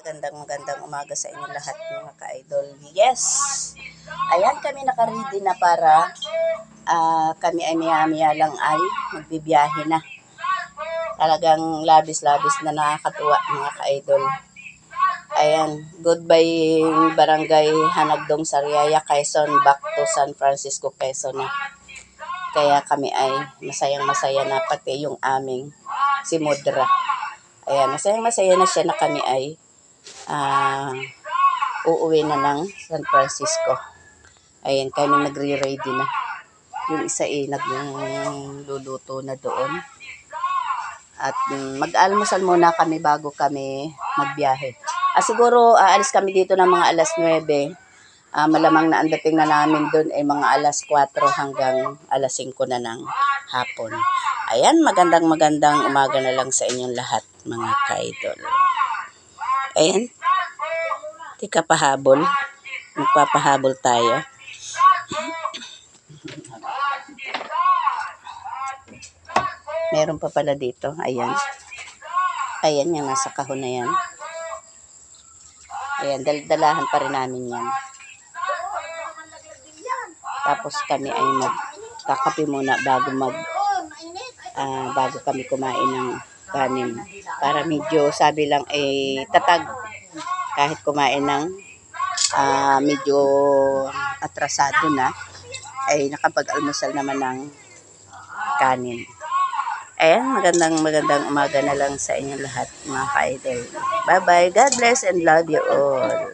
Magandang umaga sa inyo lahat mga ka-idol. Yes! Ayan kami naka-ready na para kami ay maya-maya lang ay magbibiyahe na. Talagang labis-labis na nakakatuwa mga ka-idol. Ayan, goodbye Barangay Hanagdong, Sariaya, Quezon, back to San Francisco, Quezon na. Kaya kami ay masayang-masaya na pati yung aming si Mudra. Ayan, masayang-masaya na siya na kami ay uuwi na ng San Francisco. Ayan, kami nagre-ready na. Yung isa ay nagluluto na doon. At mag-almusal muna kami bago kami magbiyahe. Siguro aalis kami dito ng mga alas 9. Malamang na ang dating na namin doon ay mga alas 4 hanggang alas 5 na ng hapon. Ayan, magandang umaga na lang sa inyong lahat mga ka-idol. Ayan. Tika pahabol. Magpapahabol tayo. Meron pa pala dito. Ayan. Ayan yung nasa kahon na yan. Ayan, dalahan pa rin namin yan. Tapos kami ay magkakape muna bago kami kumain ng kanin. Para medyo sabi lang tatag kahit kumain ng medyo atrasado na ay nakapag-almusal naman ng kanin. Ayan, magandang umaga na lang sa inyong lahat mga ka-idol. Bye-bye. God bless and love you all.